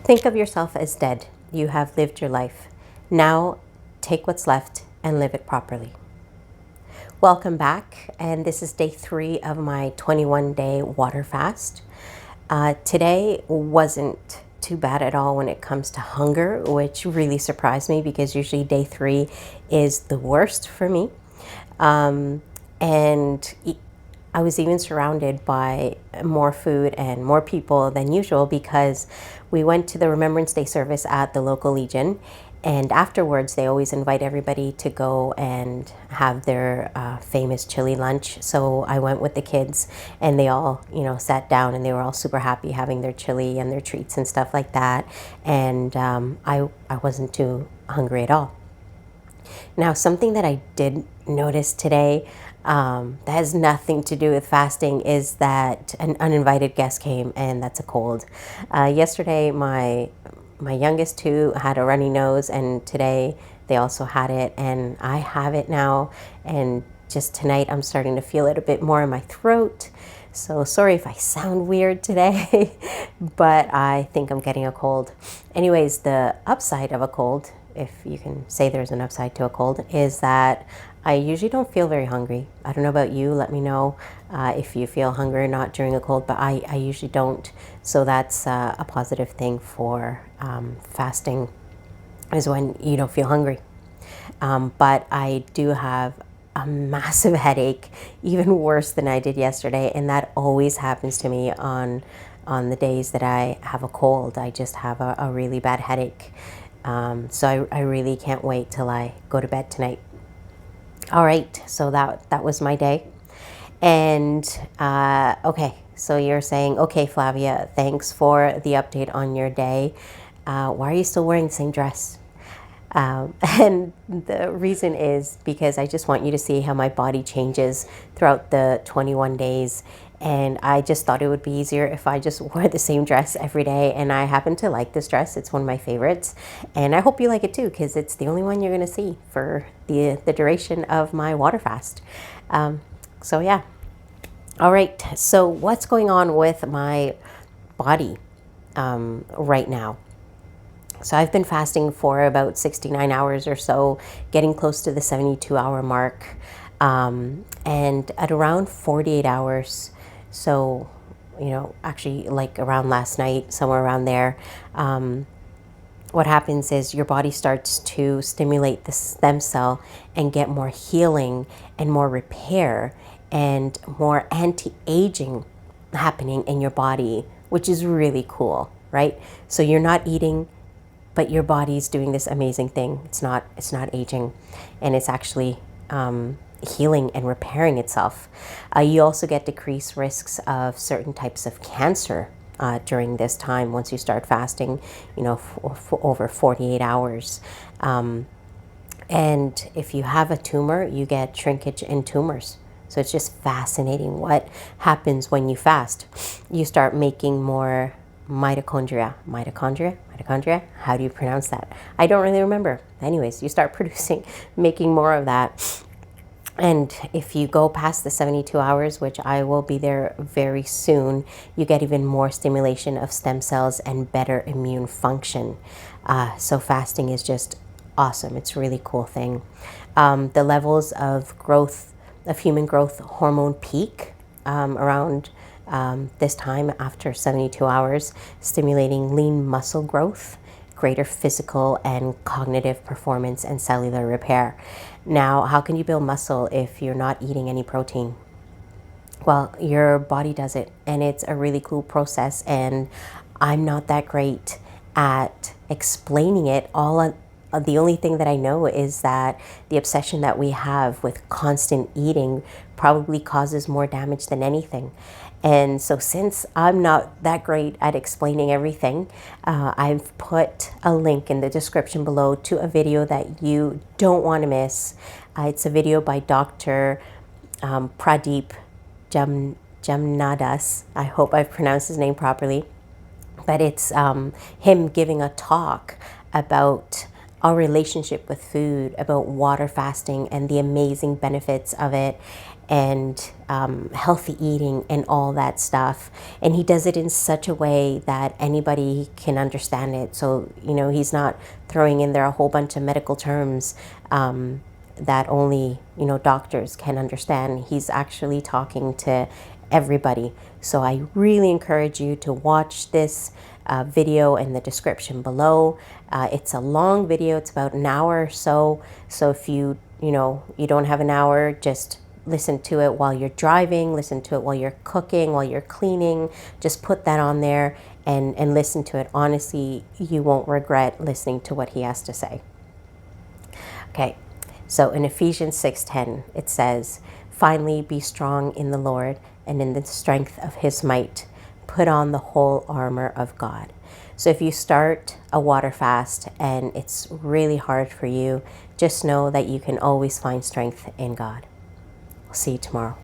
Think of yourself as dead. You have lived your life. Now take what's left and live it properly. Welcome back, and this is day 3 of my 21-day water fast. Today wasn't too bad at all when it comes to hunger, which really surprised me because usually day 3 is the worst for me. And I was even surrounded by more food and more people than usual because we went to the Remembrance Day service at the local Legion, and afterwards they always invite everybody to go and have their famous chili lunch. So I went with the kids, and they all, sat down, and they were all super happy having their chili and their treats and stuff like that. And I wasn't too hungry at all. Now, something that I did notice today that has nothing to do with fasting is that an uninvited guest came, and that's a cold. Yesterday, my youngest 2 had a runny nose, and today they also had it, and I have it now. And just tonight, I'm starting to feel it a bit more in my throat. So sorry if I sound weird today, but I think I'm getting a cold. Anyways, the upside of a cold, if you can say there's an upside to a cold, is that I usually don't feel very hungry. I don't know about you. Let me know if you feel hungry or not during a cold, but I usually don't. So that's a positive thing for fasting, is when you don't feel hungry. But I do have a massive headache, even worse than I did yesterday, and that always happens to me on the days that I have a cold. I just have a really bad headache. So I really can't wait till I go to bed tonight. All right, so that was my day. And okay, so you're saying, okay, Flavia, thanks for the update on your day. Why are you still wearing the same dress? And the reason is because I just want you to see how my body changes throughout the 21 days. And I just thought it would be easier if I just wore the same dress every day. And I happen to like this dress. It's one of my favorites. And I hope you like it too, because it's the only one you're going to see for the duration of my water fast. So yeah. All right. So what's going on with my body right now? So I've been fasting for about 69 hours or so, getting close to the 72-hour mark. And at around 48 hours, so, actually like around last night, somewhere around there, what happens is your body starts to stimulate the stem cell and get more healing and more repair and more anti-aging happening in your body, which is really cool, right? So you're not eating, but your body's doing this amazing thing. It's not aging, and it's actually healing and repairing itself. You also get decreased risks of certain types of cancer during this time once you start fasting, for over 48 hours. And if you have a tumor, you get shrinkage in tumors. So it's just fascinating what happens when you fast. You start making more mitochondria. How do you pronounce that? I don't really remember. Anyways, you start making more of that. And if you go past the 72 hours, which I will be there very soon, you get even more stimulation of stem cells and better immune function. So fasting is just awesome. It's a really cool thing. The levels of human growth hormone peak around this time after 72 hours, stimulating lean muscle growth, greater physical and cognitive performance, and cellular repair. Now, how can you build muscle if you're not eating any protein? Well, your body does it, and it's a really cool process, and I'm not that great at explaining it. The only thing that I know is that the obsession that we have with constant eating probably causes more damage than anything. And so since I'm not that great at explaining everything, I've put a link in the description below to a video that you don't want to miss. It's a video by Dr. Pradip Jamnadas. I hope I've pronounced his name properly. But it's him giving a talk about our relationship with food, about water fasting and the amazing benefits of it. and healthy eating and all that stuff. And he does it in such a way that anybody can understand it. So, you know, he's not throwing in there a whole bunch of medical terms that only, you know, doctors can understand. He's actually talking to everybody. So I really encourage you to watch this video in the description below. It's a long video. It's about an hour or so. So if you know, you don't have an hour, just listen to it while you're driving, listen to it while you're cooking, while you're cleaning. Just put that on there and listen to it. Honestly, you won't regret listening to what he has to say. Okay, so in Ephesians 6:10, it says, "Finally, be strong in the Lord and in the strength of his might. Put on the whole armor of God." So if you start a water fast and it's really hard for you, just know that you can always find strength in God. I'll see you tomorrow.